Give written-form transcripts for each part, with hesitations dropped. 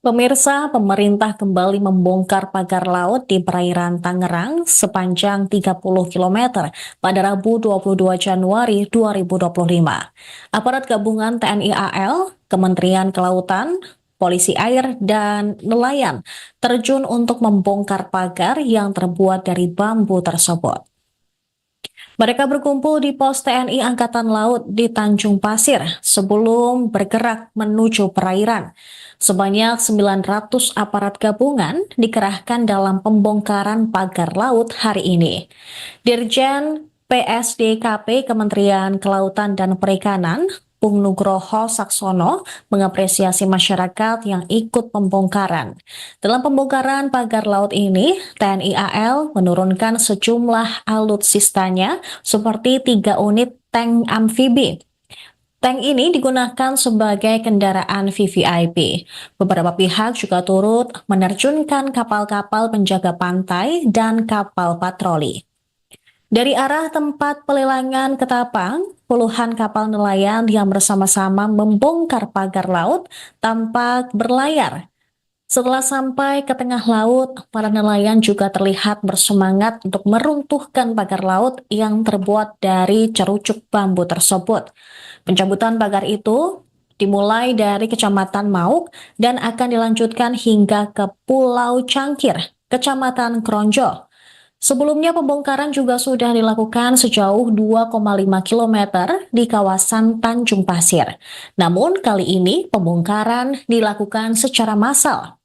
Pemirsa, pemerintah kembali membongkar pagar laut di perairan Tangerang sepanjang 30 km pada Rabu 22 Januari 2025. Aparat gabungan TNI AL, Kementerian Kelautan, Polisi Air, dan nelayan terjun untuk membongkar pagar yang terbuat dari bambu tersebut. Mereka berkumpul di pos TNI Angkatan Laut di Tanjung Pasir sebelum bergerak menuju perairan. Sebanyak 900 aparat gabungan dikerahkan dalam pembongkaran pagar laut hari ini. Dirjen PSDKP Kementerian Kelautan dan Perikanan, Bung Nugroho Saksono, mengapresiasi masyarakat yang ikut pembongkaran. Dalam pembongkaran pagar laut ini, TNI AL menurunkan sejumlah alutsistanya seperti 3 unit tank amfibi. Tank ini digunakan sebagai kendaraan VVIP. Beberapa pihak juga turut menerjunkan kapal-kapal penjaga pantai dan kapal patroli. Dari arah tempat pelelangan Ketapang, puluhan kapal nelayan yang bersama-sama membongkar pagar laut tampak berlayar. Setelah sampai ke tengah laut, para nelayan juga terlihat bersemangat untuk meruntuhkan pagar laut yang terbuat dari cerucuk bambu tersebut. Pencabutan pagar itu dimulai dari Kecamatan Mauk dan akan dilanjutkan hingga ke Pulau Cangkir, Kecamatan Kronjo. Sebelumnya pembongkaran juga sudah dilakukan sejauh 2,5 km di kawasan Tanjung Pasir. Namun kali ini pembongkaran dilakukan secara massal.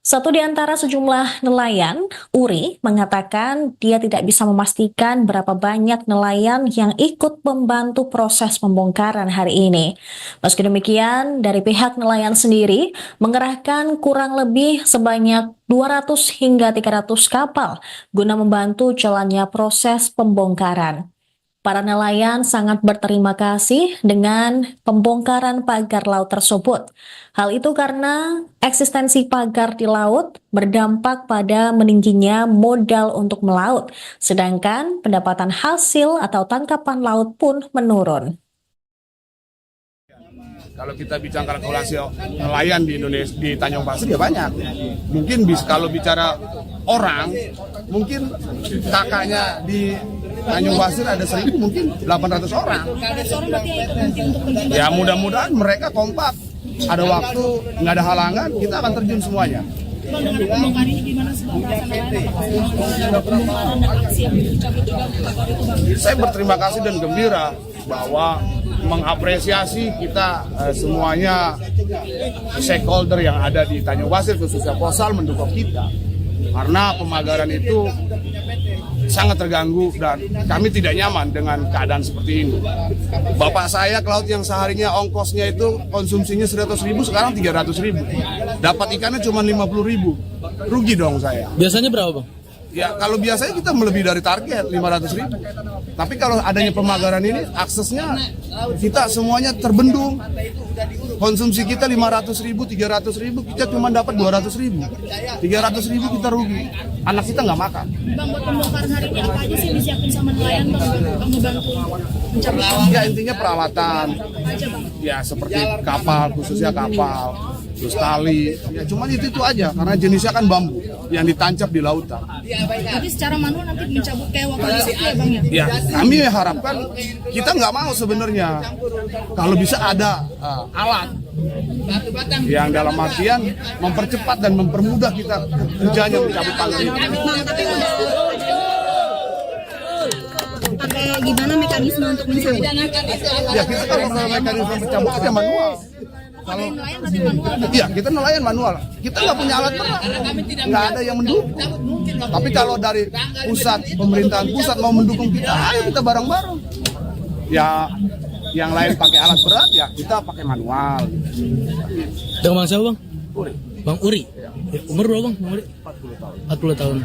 Satu di antara sejumlah nelayan, Uri, mengatakan dia tidak bisa memastikan berapa banyak nelayan yang ikut membantu proses pembongkaran hari ini. Meski demikian, dari pihak nelayan sendiri mengerahkan kurang lebih sebanyak 200 hingga 300 kapal guna membantu jalannya proses pembongkaran. Para nelayan sangat berterima kasih dengan pembongkaran pagar laut tersebut. Hal itu karena eksistensi pagar di laut berdampak pada meningginya modal untuk melaut, sedangkan pendapatan hasil atau tangkapan laut pun menurun. Kalau kita bicara kalkulasi nelayan di Indonesia, di Tanjung Pasir ya banyak. Mungkin kalau bicara orang, mungkin kakaknya di Tanjung Pasir ada 1.000, mungkin 800 orang. Ya mudah-mudahan mereka kompak. Ada waktu, nggak ada halangan, kita akan terjun semuanya. Bang, dengan pembongkaran ini gimana sih Bang perasaan pembongkaran dan aksi yang dicabut juga pagar itu Bang? Saya berterima kasih dan gembira bahwa mengapresiasi kita semuanya stakeholder yang ada di Tanjung Pasir, khususnya Posal, mendukung kita. Karena pemagaran itu sangat terganggu dan kami tidak nyaman dengan keadaan seperti ini. Bapak saya ke laut yang seharinya ongkosnya itu konsumsinya 100.000, sekarang 300.000. Dapat ikannya cuma 50.000. Rugi dong saya. Biasanya berapa Bang? Ya kalau biasanya kita melebihi dari target 500.000. Tapi kalau adanya pemagaran ini aksesnya kita semuanya terbendung. Konsumsi kita 500.000, 300.000, kita cuma dapat 200.000. 300.000 kita rugi. Anak kita nggak makan. Bang, buat pembongkaran hari ini apa aja sih yang disiapin sama nelayan Bang? Bang membantu mencabut? Ya intinya peralatan. Ya seperti kapal, khususnya kapal. Terus tali, ya cuma itu aja karena jenisnya kan bambu yang ditancap di lautan. Jadi secara manual nanti mencabut kayak waktu itu ya Bang ya? Ya kami harapkan kita nggak mau sebenarnya kalau bisa ada alat yang dalam artian mempercepat dan mempermudah kita kerjanya mencabut pagar ini. Pakai gimana mekanisme untuk mencabut? Ya kita kalau mekanisme mencabut itu manual. Kalau iya kita nelayan manual, kita nggak punya alat berat, nggak ada yang mendukung. Tapi kalau dari pusat, pemerintahan pusat mau mendukung kita, ayo kita bareng-bareng. Ya yang lain pakai alat berat, ya kita pakai manual. Dengan Bang siapa Bang? Uri. Bang Uri. Ya, umur berapa Bang? Bang Uri? 40 tahun.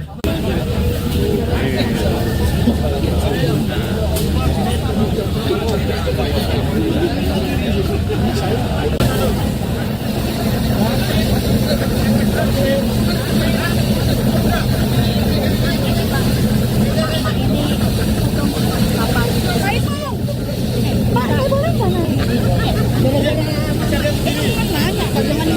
Pak, boleh nggak? Jangan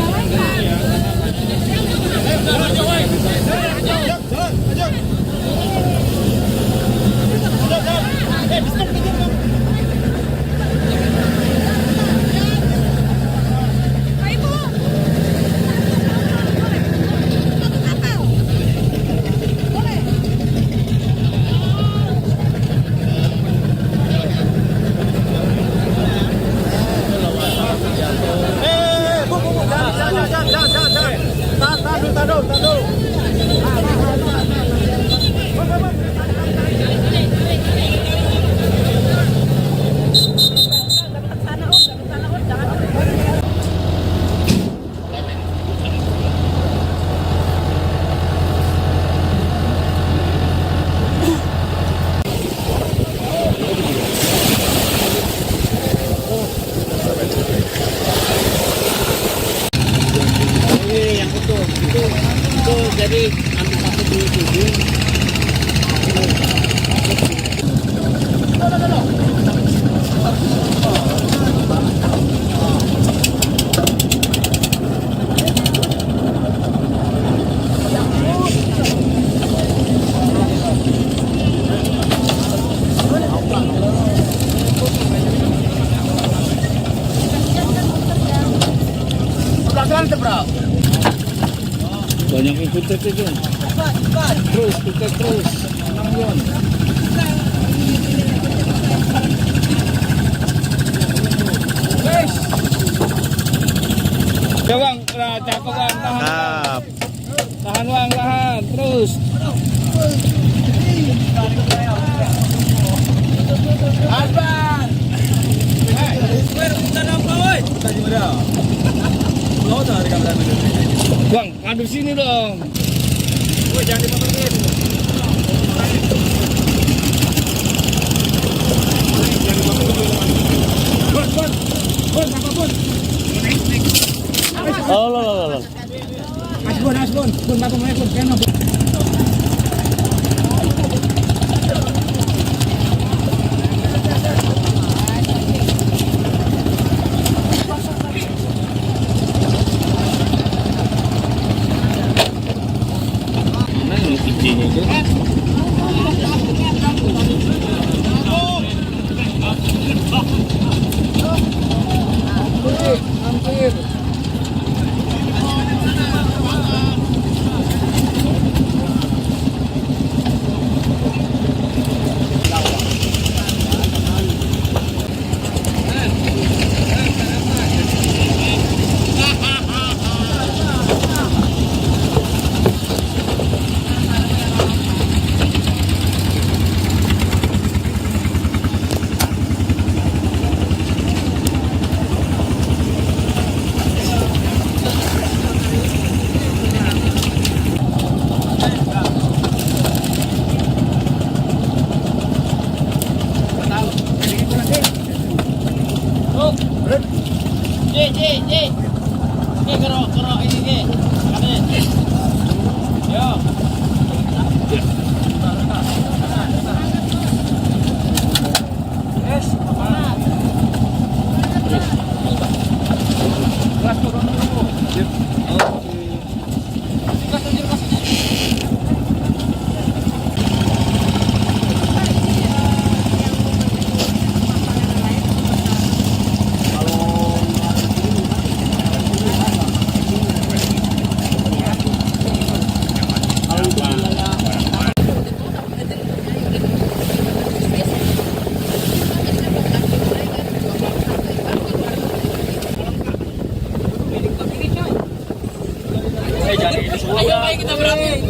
Banyak yang putek itu. Terus, putek terus. Tenang, Jon. Ya bang, nah, cakep bang, tahan. Tahan bang, tahan, terus. Abang. Bang, ngaduk sini dong. Jangan dipotongin. Oh, lo. Asbun, Kita berani.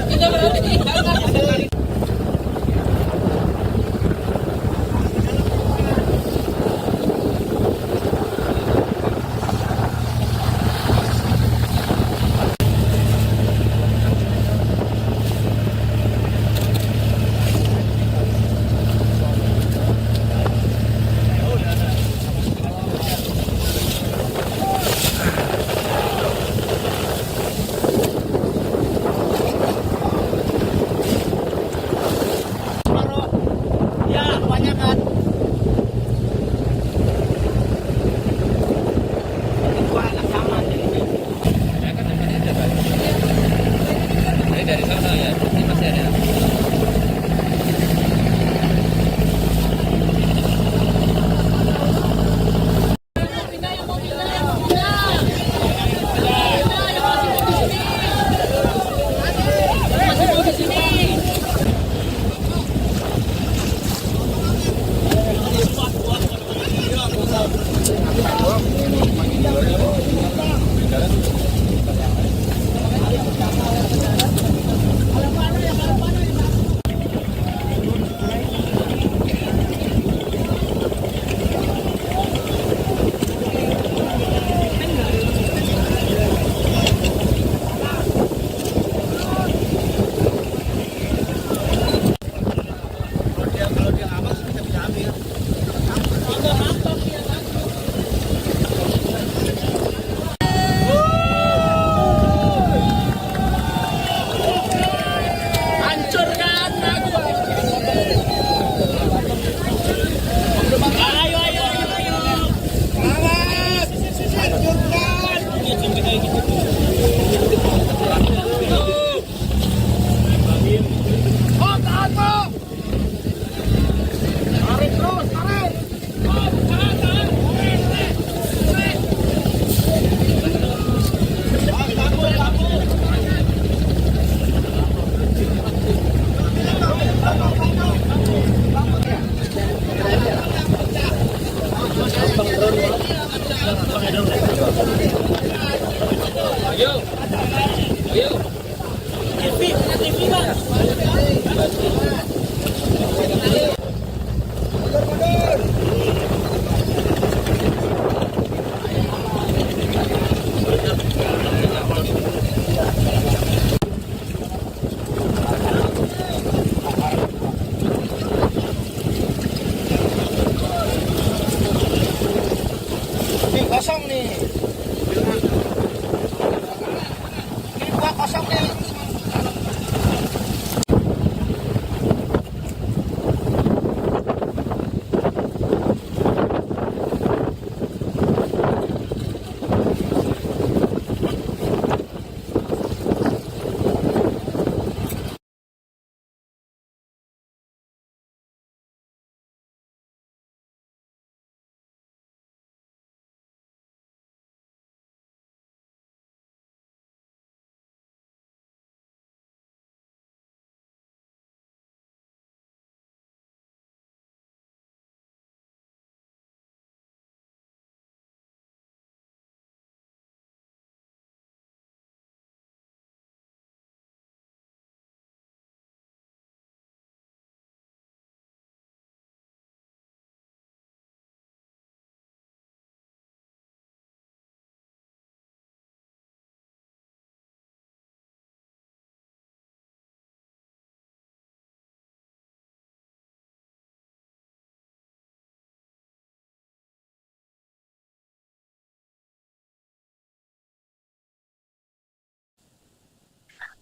Kita berani.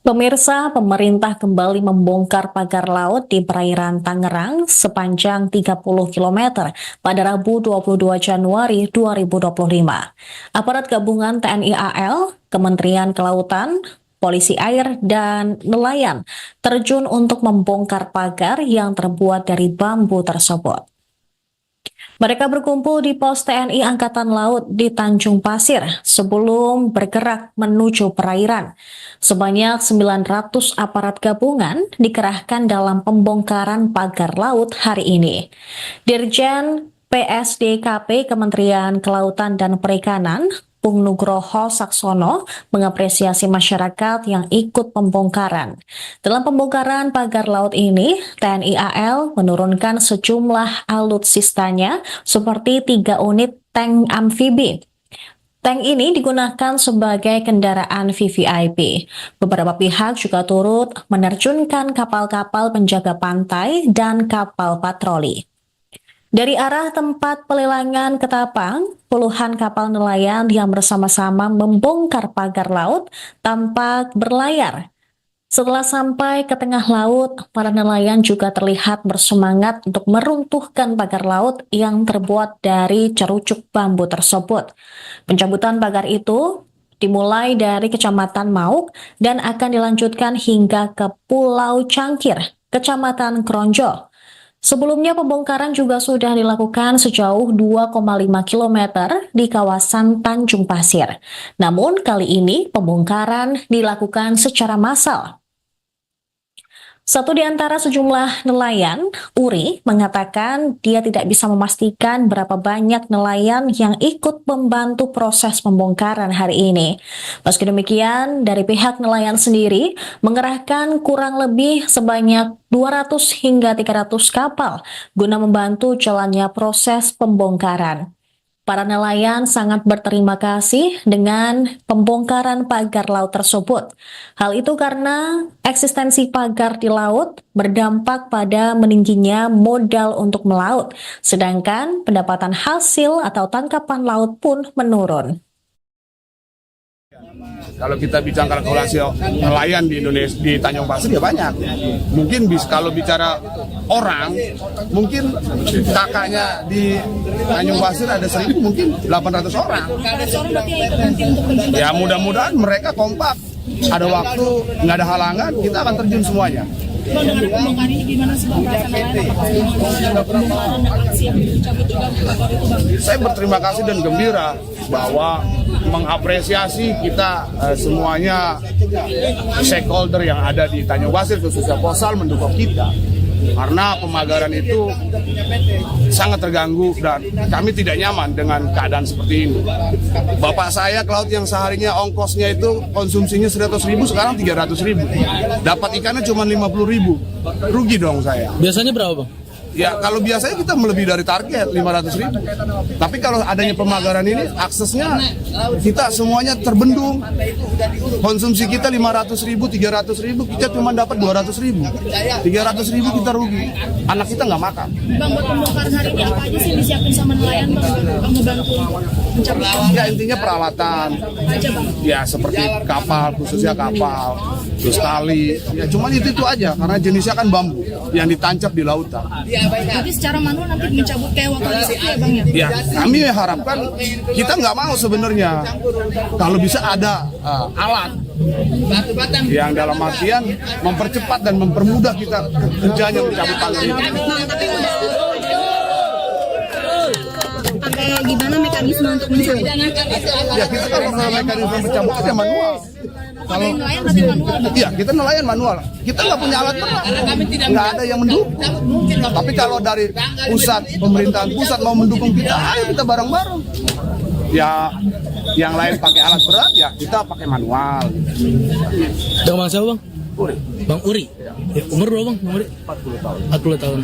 Pemirsa, pemerintah kembali membongkar pagar laut di perairan Tangerang sepanjang 30 km pada Rabu 22 Januari 2025. Aparat gabungan TNI AL, Kementerian Kelautan, Polisi Air, dan nelayan terjun untuk membongkar pagar yang terbuat dari bambu tersebut. Mereka berkumpul di pos TNI Angkatan Laut di Tanjung Pasir sebelum bergerak menuju perairan. Sebanyak 900 aparat gabungan dikerahkan dalam pembongkaran pagar laut hari ini. Dirjen PSDKP Kementerian Kelautan dan Perikanan, Bung Nugroho Saksono, mengapresiasi masyarakat yang ikut pembongkaran. Dalam pembongkaran pagar laut ini, TNI AL menurunkan sejumlah alutsistanya seperti 3 unit tank amfibi. Tank ini digunakan sebagai kendaraan VVIP. Beberapa pihak juga turut menerjunkan kapal-kapal penjaga pantai dan kapal patroli. Dari arah tempat pelelangan Ketapang, puluhan kapal nelayan yang bersama-sama membongkar pagar laut tampak berlayar. Setelah sampai ke tengah laut, para nelayan juga terlihat bersemangat untuk meruntuhkan pagar laut yang terbuat dari cerucuk bambu tersebut. Pencabutan pagar itu dimulai dari Kecamatan Mauk dan akan dilanjutkan hingga ke Pulau Cangkir, Kecamatan Kronjo. Sebelumnya pembongkaran juga sudah dilakukan sejauh 2,5 km di kawasan Tanjung Pasir. Namun kali ini pembongkaran dilakukan secara massal. Satu di antara sejumlah nelayan, Uri, mengatakan dia tidak bisa memastikan berapa banyak nelayan yang ikut membantu proses pembongkaran hari ini. Meski demikian, dari pihak nelayan sendiri mengerahkan kurang lebih sebanyak 200 hingga 300 kapal guna membantu jalannya proses pembongkaran. Para nelayan sangat berterima kasih dengan pembongkaran pagar laut tersebut. Hal itu karena eksistensi pagar di laut berdampak pada meningginya modal untuk melaut, sedangkan pendapatan hasil atau tangkapan laut pun menurun. Kalau kita bicara kalkulasi nelayan di Indonesia, di Tanjung Pasir ya banyak. Mungkin kalau bicara orang, mungkin kakaknya di Tanjung Pasir ada 1.000, mungkin 800 orang. Ya mudah-mudahan mereka kompak. Ada waktu, nggak ada halangan, kita akan terjun semuanya. Bang, dengan pembongkaran ini gimana sih Bang perasaan nelayan? Apakah pembongkaran dan aksi yang dicabut juga pagar itu Bang? Saya berterima kasih dan gembira bahwa mengapresiasi kita semuanya stakeholder yang ada di Tanjung Pasir, khususnya Posal, mendukung kita. Karena pemagaran itu sangat terganggu dan kami tidak nyaman dengan keadaan seperti ini. Bapak saya ke laut yang seharinya ongkosnya itu konsumsinya 100.000, sekarang 300.000. Dapat ikannya cuma 50.000. Rugi dong saya. Biasanya berapa Bang? Ya kalau biasanya kita melebihi dari target 500.000. Tapi kalau adanya pemagaran ini aksesnya kita semuanya terbendung. Konsumsi kita 500.000, 300.000, kita cuma dapat 200.000. 300.000 kita rugi. Anak kita nggak makan. Bang, buat pembongkaran hari ini apa aja sih yang disiapin sama nelayan Bang? Bang membantu mencabut. Ya intinya peralatan. Aja Bang. Ya seperti kapal, khususnya kapal, terus tali. Ya cuma itu aja karena jenisnya kan bambu yang ditancap di lautan. Jadi secara manual nanti mencabut kayak waktu itu ya Bang ya? Ya, kami harapkan kita nggak mau sebenarnya kalau bisa ada alat yang dalam artian mempercepat dan mempermudah kita kerjanya mencabut pagar ini. Pakai gimana mekanisme untuk mencabut? Ya kita kalau mekanisme mencabut itu manual. Kalau nelayan tapi manual Bang? iya kita nelayan manual, kita nggak punya alat berat, nggak ada yang mendukung. Tapi kalau dari pusat, pemerintahan pusat mau mendukung kita, ayo kita bareng-bareng. Ya yang lain pakai alat berat, ya kita pakai manual. Bang siapa Bang? Uri. Bang Uri. Ya, umur berapa Bang? Umur 40 tahun. 40 tahun.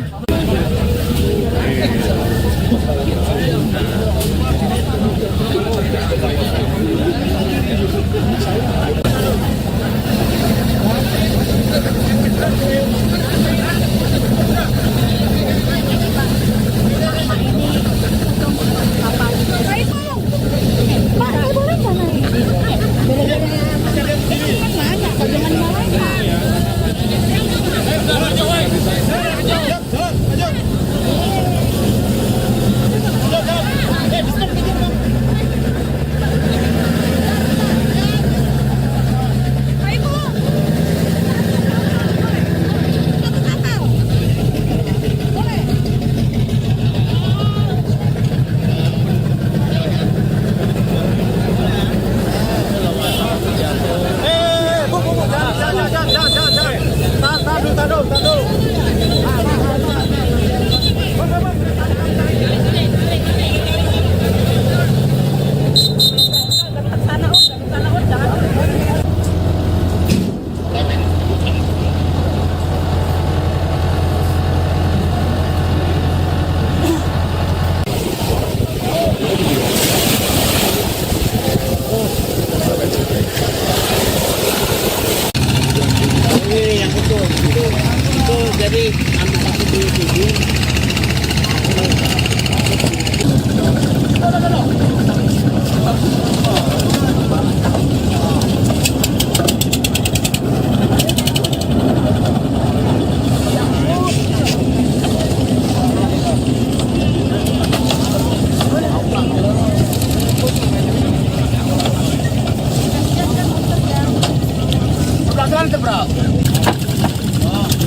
Pak, boleh nggak naik? Beda-beda. Kan nanya, kalau jangan nanya.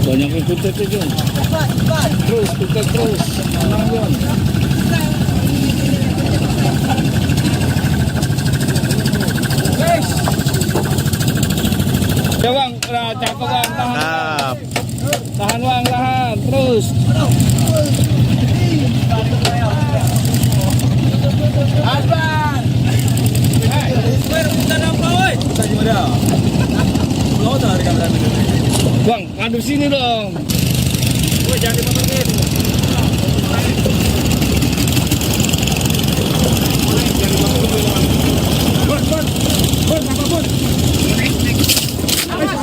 Banyak yang putet itu. Terus, putet terus. Tenang, Jon. Ya bang, nah, cakep bang, tahan. Mantap. Tahan bang, tahan. Terus. Bang, ngadu sini dong. Jangan dimasukin.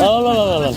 Oh, lo.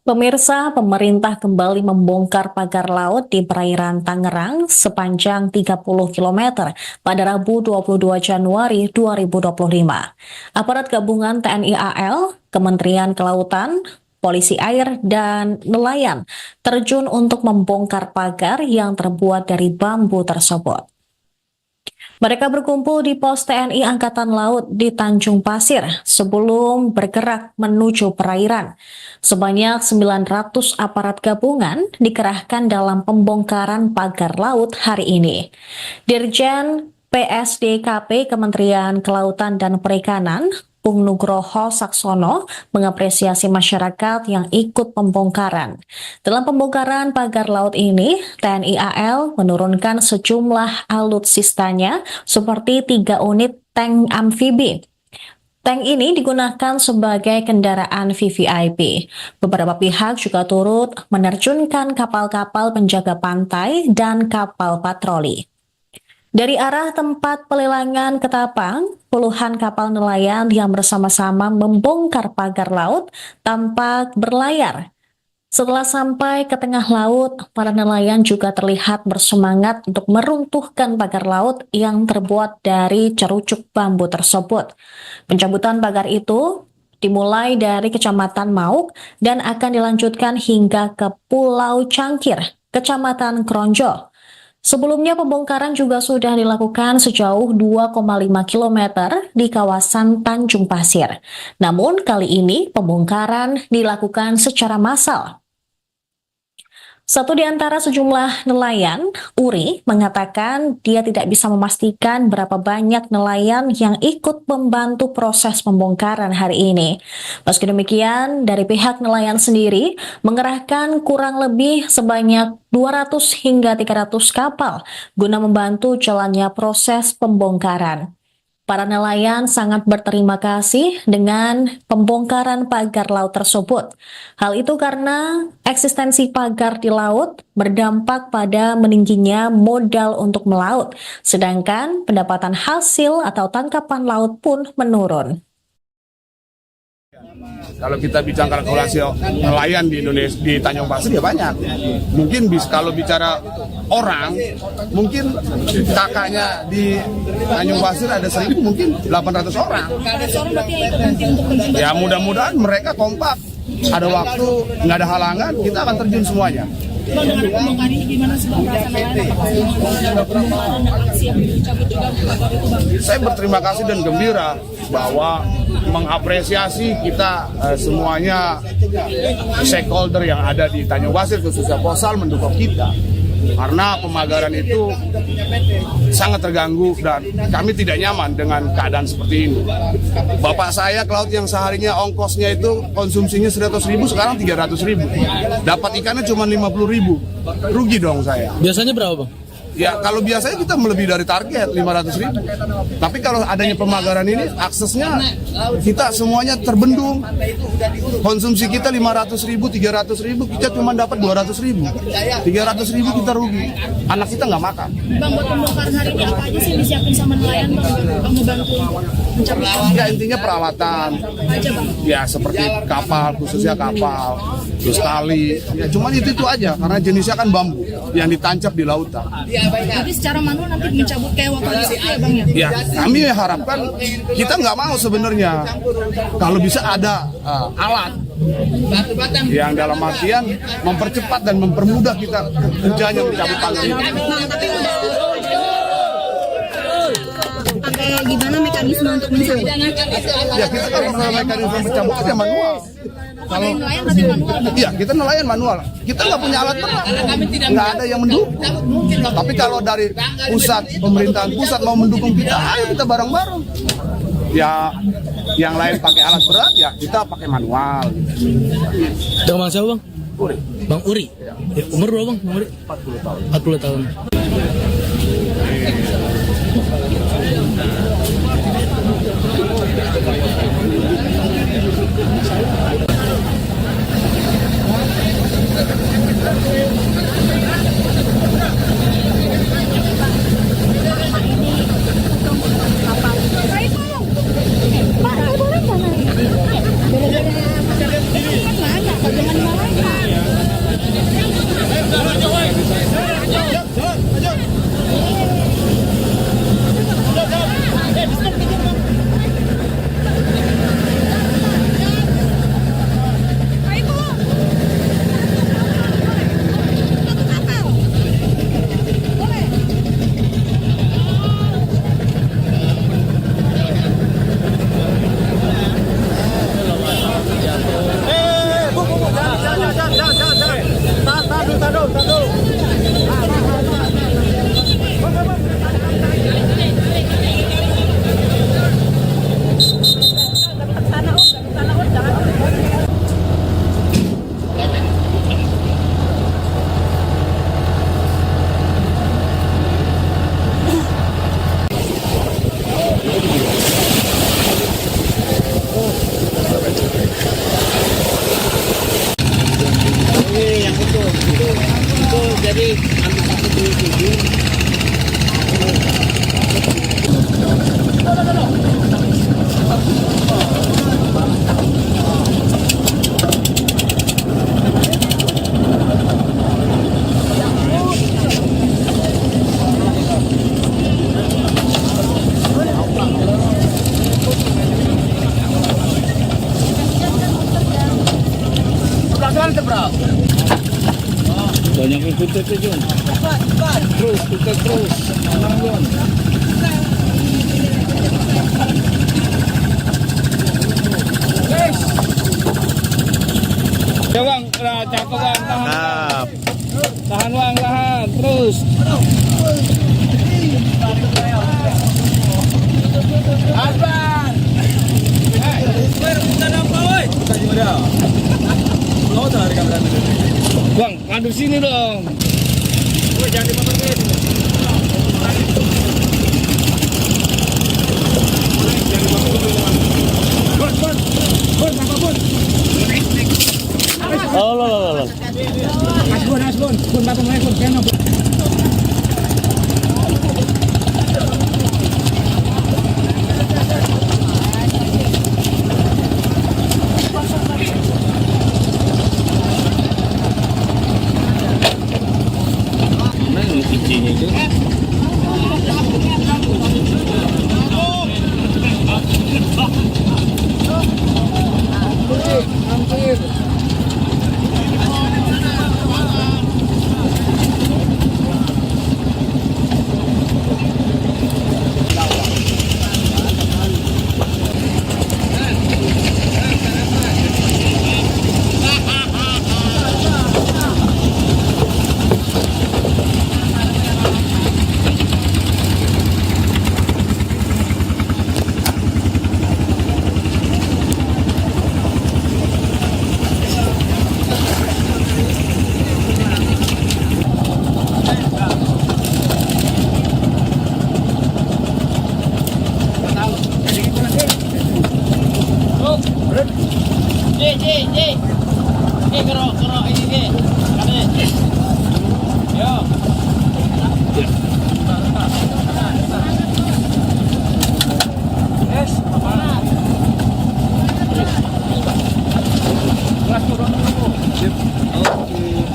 Pemirsa, pemerintah kembali membongkar pagar laut di perairan Tangerang sepanjang 30 km pada Rabu 22 Januari 2025. Aparat gabungan TNI AL, Kementerian Kelautan, Polisi Air, dan nelayan terjun untuk membongkar pagar yang terbuat dari bambu tersebut. Mereka berkumpul di pos TNI Angkatan Laut di Tanjung Pasir sebelum bergerak menuju perairan. Sebanyak 900 aparat gabungan dikerahkan dalam pembongkaran pagar laut hari ini. Dirjen PSDKP Kementerian Kelautan dan Perikanan, Bung Nugroho Saksono, mengapresiasi masyarakat yang ikut pembongkaran. Dalam pembongkaran pagar laut ini, TNI AL menurunkan sejumlah alutsistanya seperti 3 unit tank amfibi. Tank ini digunakan sebagai kendaraan VVIP. Beberapa pihak juga turut menerjunkan kapal-kapal penjaga pantai dan kapal patroli. Dari arah tempat pelelangan Ketapang, puluhan kapal nelayan yang bersama-sama membongkar pagar laut tampak berlayar. Setelah sampai ke tengah laut, para nelayan juga terlihat bersemangat untuk meruntuhkan pagar laut yang terbuat dari cerucuk bambu tersebut. Pencabutan pagar itu dimulai dari Kecamatan Mauk dan akan dilanjutkan hingga ke Pulau Cangkir, Kecamatan Kronjo. Sebelumnya pembongkaran juga sudah dilakukan sejauh 2,5 km di kawasan Tanjung Pasir. Namun kali ini pembongkaran dilakukan secara massal. Satu di antara sejumlah nelayan, Uri, mengatakan dia tidak bisa memastikan berapa banyak nelayan yang ikut membantu proses pembongkaran hari ini. Meski demikian, dari pihak nelayan sendiri mengerahkan kurang lebih sebanyak 200 hingga 300 kapal guna membantu jalannya proses pembongkaran. Para nelayan sangat berterima kasih dengan pembongkaran pagar laut tersebut. Hal itu karena eksistensi pagar di laut berdampak pada meningginya modal untuk melaut, sedangkan pendapatan hasil atau tangkapan laut pun menurun. Kalau kita bicara kalkulasi nelayan di Indonesia, di Tanjung Pasir ya banyak. Mungkin kalau bicara orang, mungkin kakaknya di Tanjung Pasir ada 1.000, mungkin 800 orang. Ya mudah-mudahan mereka kompak. Ada waktu, nggak ada halangan, kita akan terjun semuanya. Bang, dengan pembongkar ini gimana sih Bang perasaan nelayan? Apakah pembongkaran dan aksi yang dicabut juga pagar itu Bang? Saya berterima kasih dan gembira bahwa mengapresiasi kita semuanya stakeholder yang ada di Tanjung Pasir, khususnya Posal, mendukung kita. Karena pemagaran itu sangat terganggu dan kami tidak nyaman dengan keadaan seperti ini. Bapak saya ke laut yang seharinya ongkosnya itu konsumsinya 100.000, sekarang 300.000. Dapat ikannya cuma 50.000. Rugi dong saya. Biasanya berapa, Bang? Ya kalau biasanya kita melebihi dari target 500.000. Tapi kalau adanya pemagaran ini aksesnya kita semuanya terbendung. Konsumsi kita 500.000, 300.000, kita cuma dapat 200.000. 300.000 kita rugi. Anak kita nggak makan. Bang, buat pembongkaran hari ini apa aja sih yang disiapin sama nelayan Bang? Bang mau bantu mencabut Ya intinya peralatan. aja Bang. Ya seperti kapal, khususnya kapal, terus tali. Ya cuman itu aja karena jenisnya kan bambu yang ditancap di lautan. Jadi secara manual nanti mencabut kayak waktu itu ya Bang ya? Ya, kami harapkan kita nggak mau sebenarnya kalau bisa ada alat yang dalam artian mempercepat dan mempermudah kita kerjanya mencabut pagar ini. Pakai gimana mekanisme untuk mencabut? Ya kita kalau mekanisme mencabut ya manual. Kalau nelayan berarti manual Bang? iya kita nelayan manual. Kita nggak punya alat berat, nggak ada yang mendukung. Tapi kalau dari pusat, pemerintahan pusat mau mendukung kita, ayo kita bareng-bareng. Ya yang lain pakai alat berat, ya kita pakai manual. Dengan Bang siapa, Bang? Uri. Bang Uri. Ya, umur berapa, Bang? Bang Uri? 40 tahun. 40 tahun. Pak, boleh nggak? Beda-beda. Kan mana? Jangan dimarahin. Banyak yang putet itu. Terus, putet terus. Tenang Jon. Ya bang, nah, cakep bang, tahan. Tahan bang, tahan, terus. Asban. Bang, madu sini dong. Jangan dipotongin. Oh, lo. Mana yang kuncinya itu? Hampir. Kerok ini. Yo. Yes, apa? Kelas turun dulu. Sip. Oke.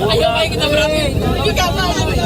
Ayo baik kita berani. Kita berani.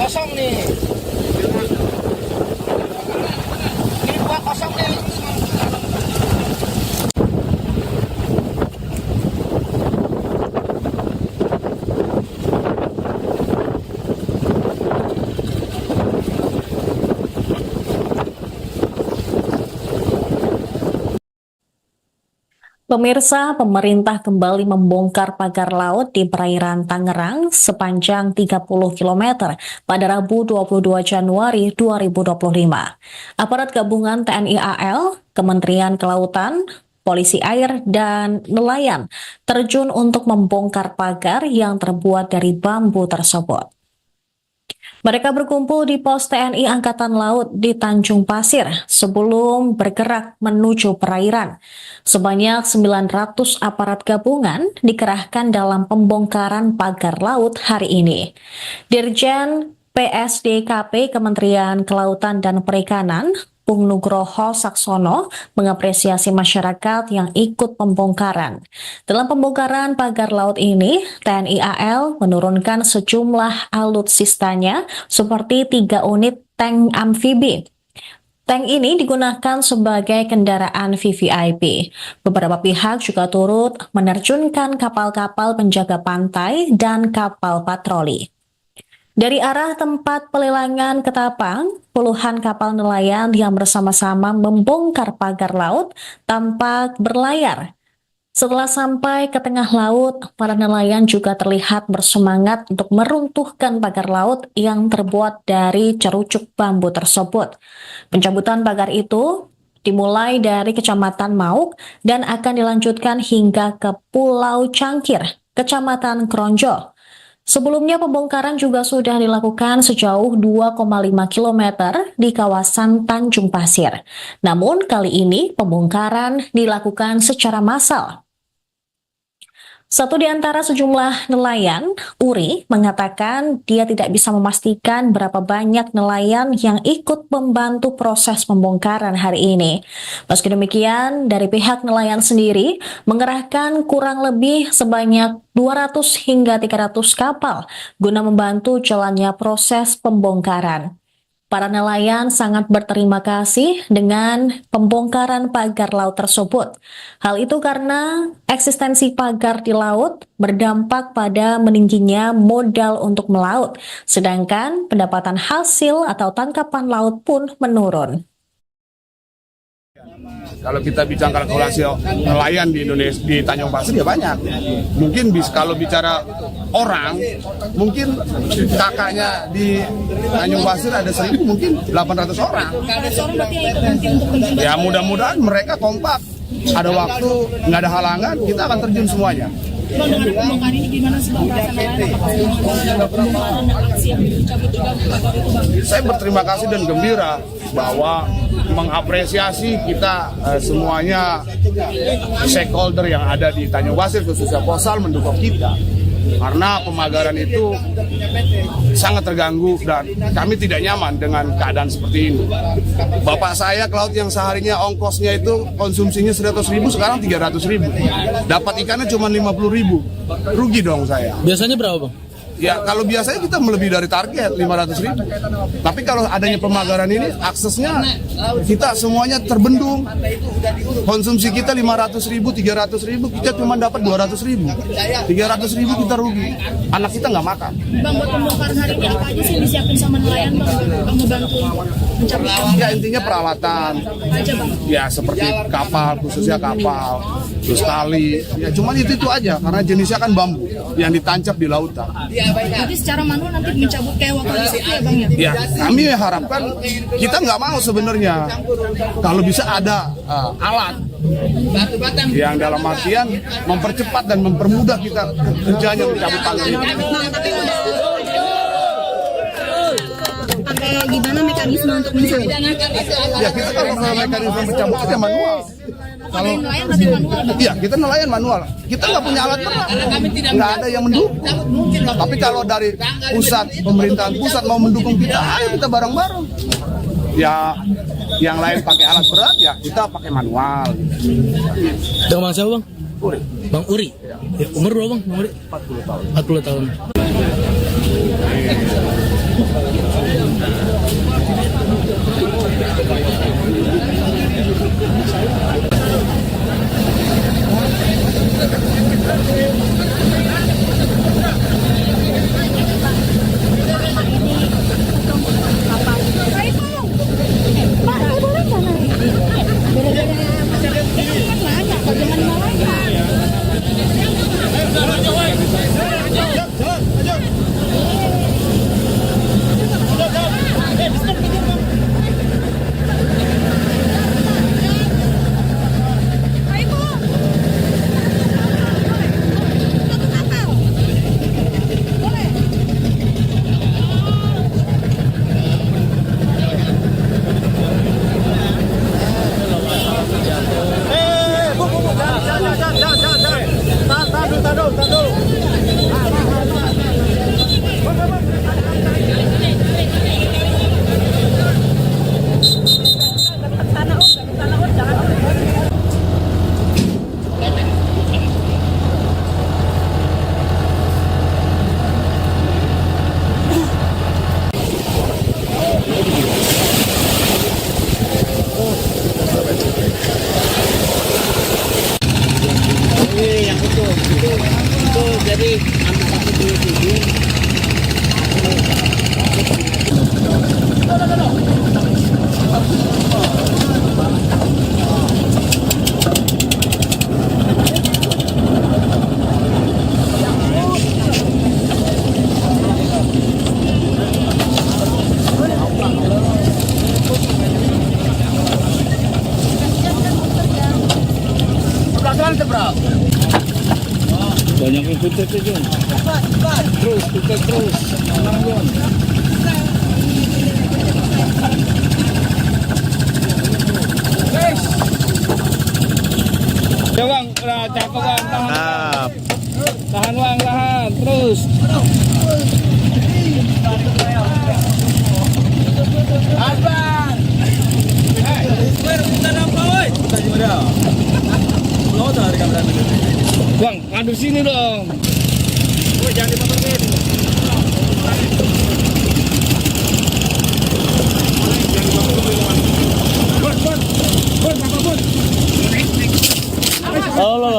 Kosong nih. Ini gua kosong nih. Pemirsa, pemerintah kembali membongkar pagar laut di perairan Tangerang sepanjang 30 km pada Rabu 22 Januari 2025. Aparat gabungan TNI AL, Kementerian Kelautan, Polisi Air, dan nelayan terjun untuk membongkar pagar yang terbuat dari bambu tersebut. Mereka berkumpul di pos TNI Angkatan Laut di Tanjung Pasir sebelum bergerak menuju perairan. Sebanyak 900 aparat gabungan dikerahkan dalam pembongkaran pagar laut hari ini. Dirjen PSDKP Kementerian Kelautan dan Perikanan, Bung Nugroho Saksono, mengapresiasi masyarakat yang ikut pembongkaran. Dalam pembongkaran pagar laut ini, TNI AL menurunkan sejumlah alutsistanya seperti 3 unit tank amfibi. Tank ini digunakan sebagai kendaraan VVIP. Beberapa pihak juga turut menerjunkan kapal-kapal penjaga pantai dan kapal patroli. Dari arah tempat pelelangan Ketapang, puluhan kapal nelayan yang bersama-sama membongkar pagar laut tampak berlayar. Setelah sampai ke tengah laut, para nelayan juga terlihat bersemangat untuk meruntuhkan pagar laut yang terbuat dari cerucuk bambu tersebut. Pencabutan pagar itu dimulai dari Kecamatan Mauk dan akan dilanjutkan hingga ke Pulau Cangkir, Kecamatan Kronjo. Sebelumnya pembongkaran juga sudah dilakukan sejauh 2,5 km di kawasan Tanjung Pasir. Namun kali ini pembongkaran dilakukan secara massal. Satu di antara sejumlah nelayan, Uri, mengatakan dia tidak bisa memastikan berapa banyak nelayan yang ikut membantu proses pembongkaran hari ini. Meski demikian, dari pihak nelayan sendiri mengerahkan kurang lebih sebanyak 200 hingga 300 kapal guna membantu jalannya proses pembongkaran. Para nelayan sangat berterima kasih dengan pembongkaran pagar laut tersebut. Hal itu karena eksistensi pagar di laut berdampak pada meningginya modal untuk melaut, sedangkan pendapatan hasil atau tangkapan laut pun menurun. Kalau kita bicara kalkulasi nelayan di Indonesia, di Tanjung Pasir ya banyak. Mungkin kalau bicara orang, mungkin kakaknya di Tanjung Pasir ada 1.000, mungkin 800 orang. Ya mudah-mudahan mereka kompak. Ada waktu, nggak ada halangan, kita akan terjun semuanya. Bang, dengan pembongkaran ini gimana sih Bang perasaan nelayan? Apakah pembongkaran dan aksi yang dicabut juga pagar itu Bang? Saya berterima kasih dan gembira bahwa mengapresiasi kita semuanya stakeholder yang ada di Tanjung Pasir, khususnya Posal, mendukung kita. Karena pemagaran itu sangat terganggu dan kami tidak nyaman dengan keadaan seperti ini. Bapak saya ke laut yang seharinya ongkosnya itu konsumsinya 100.000, sekarang 300.000. Dapat ikannya cuma 50.000. Rugi dong saya. Biasanya berapa, Bang? Ya kalau biasanya kita melebihi dari target 500.000. Tapi kalau adanya pemagaran ini aksesnya kita semuanya terbendung. Konsumsi kita 500.000, 300.000, kita cuma dapat 200.000. 300.000 kita rugi. Anak kita nggak makan. Bang, buat pembongkaran hari ini apa aja sih yang disiapin sama nelayan Bang? Bang membantu mencabut Ya intinya peralatan. aja Bang. Ya seperti kapal, khususnya kapal, terus tali. Ya cuman itu aja karena jenisnya kan bambu yang ditancap di lautan. Jadi secara manual nanti mencabut kayak waktu itu ya Bang ya? Ya, kami harapkan kita nggak mau sebenarnya kalau bisa ada alat yang dalam artian mempercepat dan mempermudah kita kerjanya mencabut pagar ini. gimana mekanisme untuk mencabut? Ya kita kalau mekanisme mencabut ya manual. Kalau Nelayan berarti manual. iya kita nelayan manual. Kita nggak punya alat berat, nggak ada yang mendukung. Tapi kalau dari pusat, pemerintahan pusat mau mendukung kita, ayo kita bareng-bareng. Ya yang lain pakai alat berat, ya kita pakai manual. Dengan Bang siapa Bang? Uri. Bang Uri. Ya, umur berapa Bang? Bang Uri? 40 tahun. 40 tahun. Banyak yang putar aja. Terus, putar terus. Tenang Jon. Ya Bang, udah cakep Bang. Tahan. Tahan Bang, tahan. Terus. Abang. Bang, ngadu sini dong. Jangan dipakai. Oh,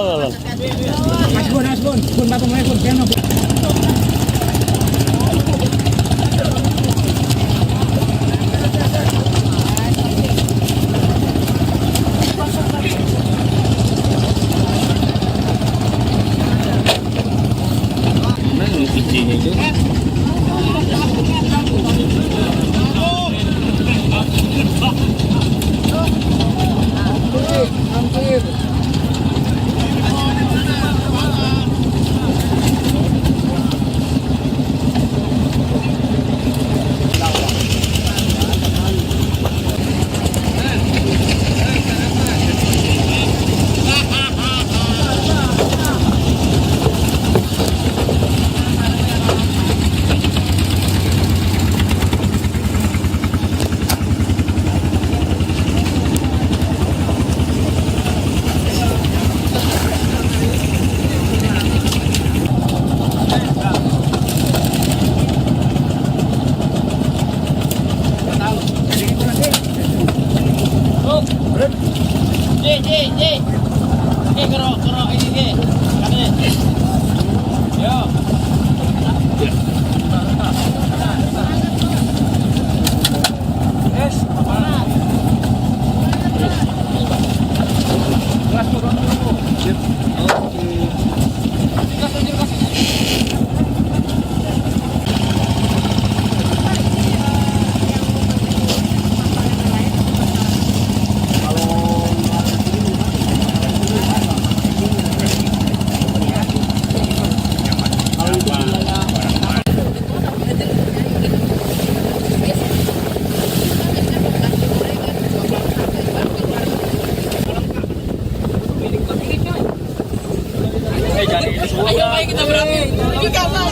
Ayo, ayo kita berani. Ini kalah.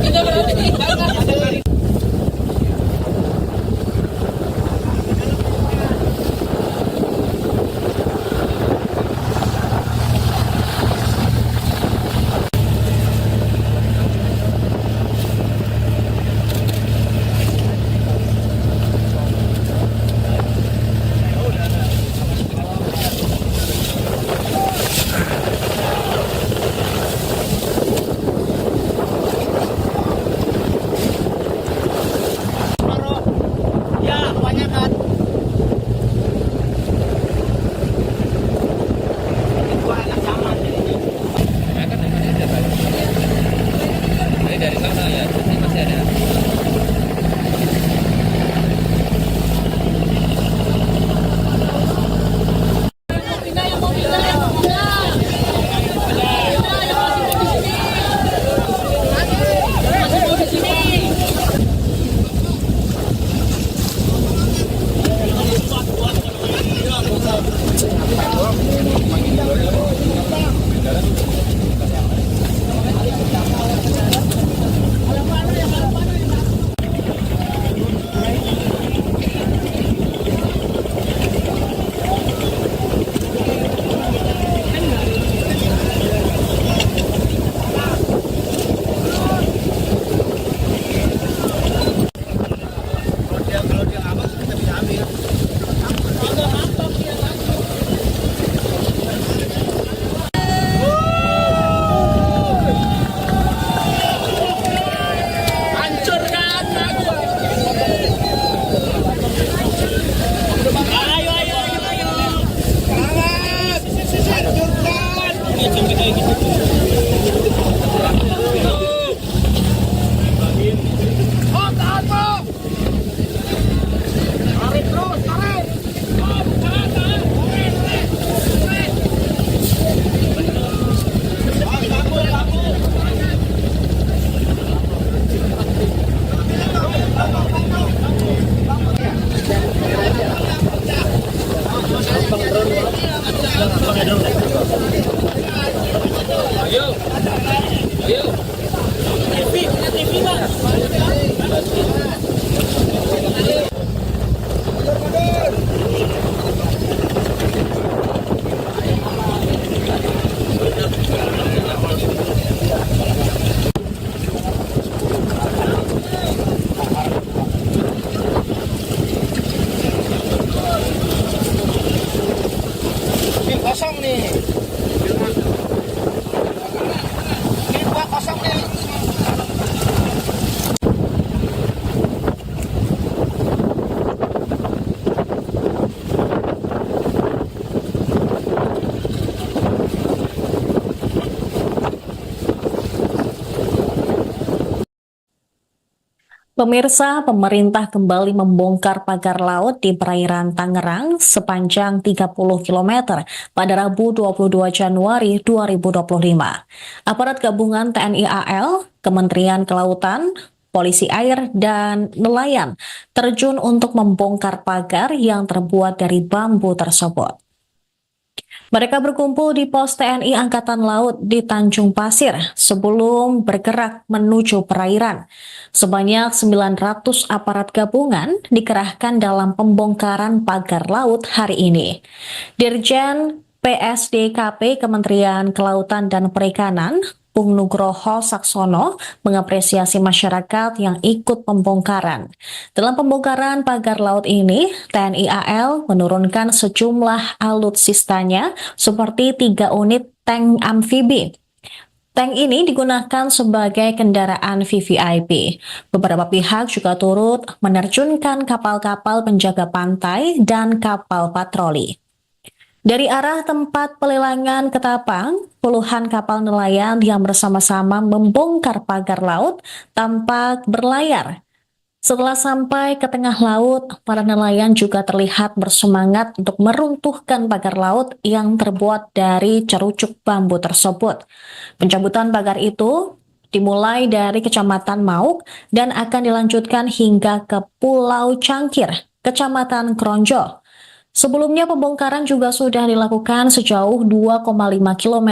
Kita berani. Ya, kebanyakan. Dua anak sama jadinya. Dari sana ya, ini masih ada. Ini kosong nih. Ini dua kosong nih. Pemirsa, pemerintah kembali membongkar pagar laut di perairan Tangerang sepanjang 30 km pada Rabu 22 Januari 2025. Aparat gabungan TNI AL, Kementerian Kelautan, Polisi Air, dan nelayan terjun untuk membongkar pagar yang terbuat dari bambu tersebut. Mereka berkumpul di pos TNI Angkatan Laut di Tanjung Pasir sebelum bergerak menuju perairan. Sebanyak 900 aparat gabungan dikerahkan dalam pembongkaran pagar laut hari ini. Dirjen PSDKP Kementerian Kelautan dan Perikanan, Bung Nugroho Saksono, mengapresiasi masyarakat yang ikut pembongkaran. Dalam pembongkaran pagar laut ini, TNI AL menurunkan sejumlah alutsistanya seperti 3 unit tank amfibi. Tank ini digunakan sebagai kendaraan VVIP. Beberapa pihak juga turut menerjunkan kapal-kapal penjaga pantai dan kapal patroli. Dari arah tempat pelelangan Ketapang, puluhan kapal nelayan yang bersama-sama membongkar pagar laut tampak berlayar. Setelah sampai ke tengah laut, para nelayan juga terlihat bersemangat untuk meruntuhkan pagar laut yang terbuat dari cerucuk bambu tersebut. Pencabutan pagar itu dimulai dari Kecamatan Mauk dan akan dilanjutkan hingga ke Pulau Cangkir, Kecamatan Kronjo. Sebelumnya pembongkaran juga sudah dilakukan sejauh 2,5 km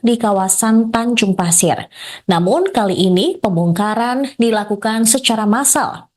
di kawasan Tanjung Pasir. Namun kali ini pembongkaran dilakukan secara massal.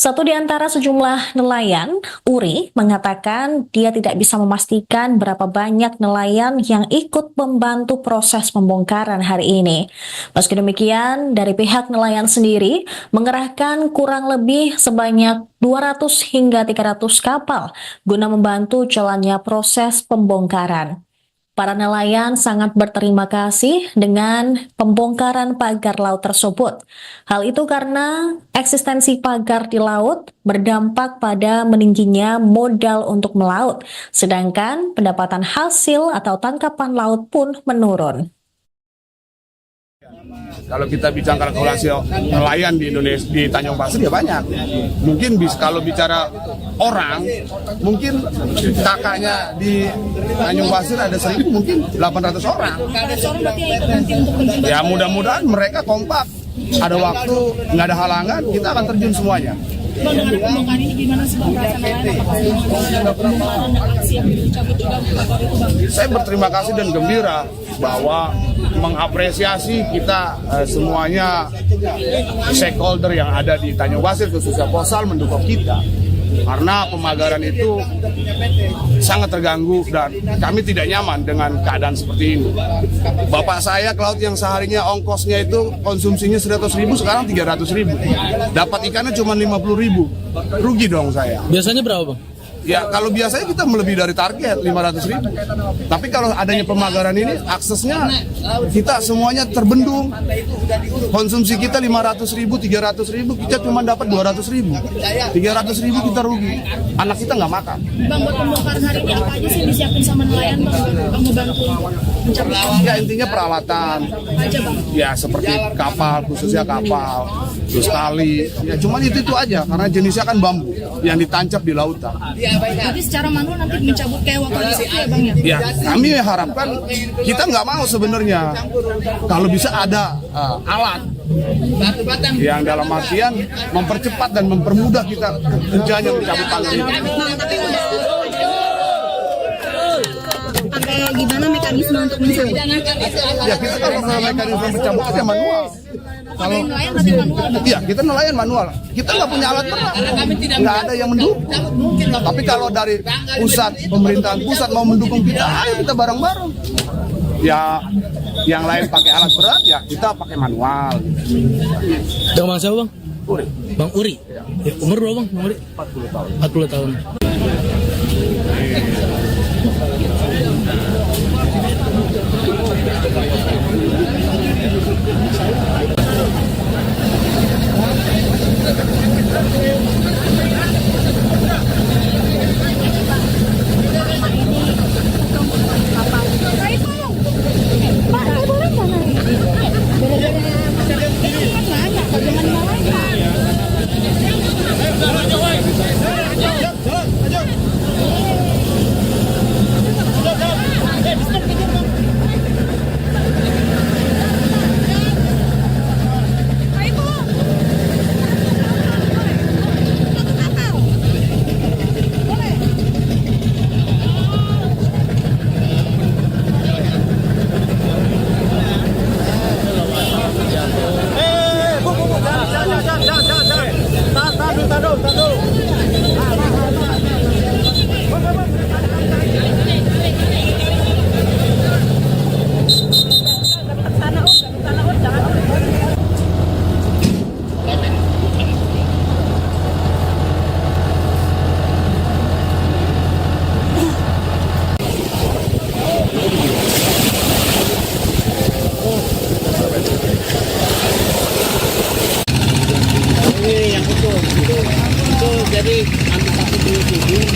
Satu di antara sejumlah nelayan, Uri, mengatakan dia tidak bisa memastikan berapa banyak nelayan yang ikut membantu proses pembongkaran hari ini. Meski demikian, dari pihak nelayan sendiri mengerahkan kurang lebih sebanyak 200 hingga 300 kapal guna membantu jalannya proses pembongkaran. Para nelayan sangat berterima kasih dengan pembongkaran pagar laut tersebut. Hal itu karena eksistensi pagar di laut berdampak pada meningginya modal untuk melaut, sedangkan pendapatan hasil atau tangkapan laut pun menurun. Kalau kita bicara kalkulasi nelayan di Indonesia, di Tanjung Pasir ya banyak. Mungkin kalau bicara orang, mungkin kakaknya di Tanjung Pasir ada 1.000, mungkin 800 orang. Ya mudah-mudahan mereka kompak. Ada waktu, nggak ada halangan, kita akan terjun semuanya. Bang, dengan pembongkaran ini gimana sih Bang perasaan nelayan? Apakah pembongkaran dan aksi yang dicabut juga pagar itu Bang? Saya berterima kasih dan gembira bahwa mengapresiasi kita semuanya stakeholder yang ada di Tanjung Pasir, khususnya Posal, mendukung kita. Karena pemagaran itu sangat terganggu dan kami tidak nyaman dengan keadaan seperti ini. Bapak saya ke laut yang seharinya ongkosnya itu konsumsinya 100.000, sekarang 300.000. Dapat ikannya cuma 50.000. Rugi dong saya. Biasanya berapa, Bang? Ya kalau biasanya kita melebihi dari target 500.000. Tapi kalau adanya pemagaran ini aksesnya kita semuanya terbendung. Konsumsi kita 500.000, 300.000, kita cuma dapat 200.000. 300.000 kita rugi. Anak kita nggak makan. Bang, buat pembongkaran hari ini apa aja sih yang disiapin sama nelayan Bang? Bang mau bantu mencabut Ya intinya peralatan. aja Bang. Ya seperti kapal, khususnya kapal, terus tali. Ya cuman itu aja karena jenisnya kan bambu yang ditancap di lautan. Jadi secara manual nanti mencabut kayak waktu itu ya Bang ya? Ya, kami harapkan kita nggak mau sebenarnya kalau bisa ada alat yang dalam artian mempercepat dan mempermudah kita kerjanya mencabut pagar ini. Pakai gimana mekanisme untuk mencabut? Ya kita kalau mekanisme mencabut ya manual. Kalau Nelayan berarti manual Bang? iya kita nelayan manual, kita nggak punya alat berat, nggak ada yang mendukung. Tapi kalau dari pusat, pemerintahan pusat mau mendukung kita, ayo kita bareng-bareng. Ya yang lain pakai alat berat, ya kita pakai manual. Bang siapa, Bang? Uri. Bang Uri. Ya, umur berapa, Bang? Bang Uri? 40 tahun. 40 tahun. Jadi ambil satu dulu dulu.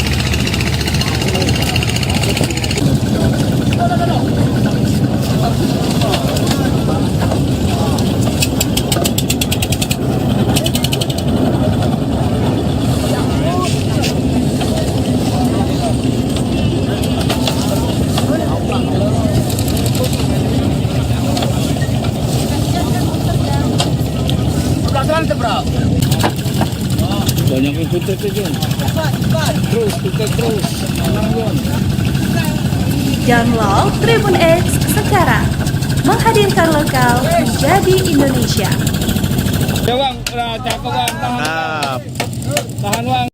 Banyak yang puntet itu. Terus, putar terus. Menang yun. Download Tribun X sekarang. Menghadirkan lokal menjadi Indonesia. Ya bang, cakep bang. Tahan. Tahan bang.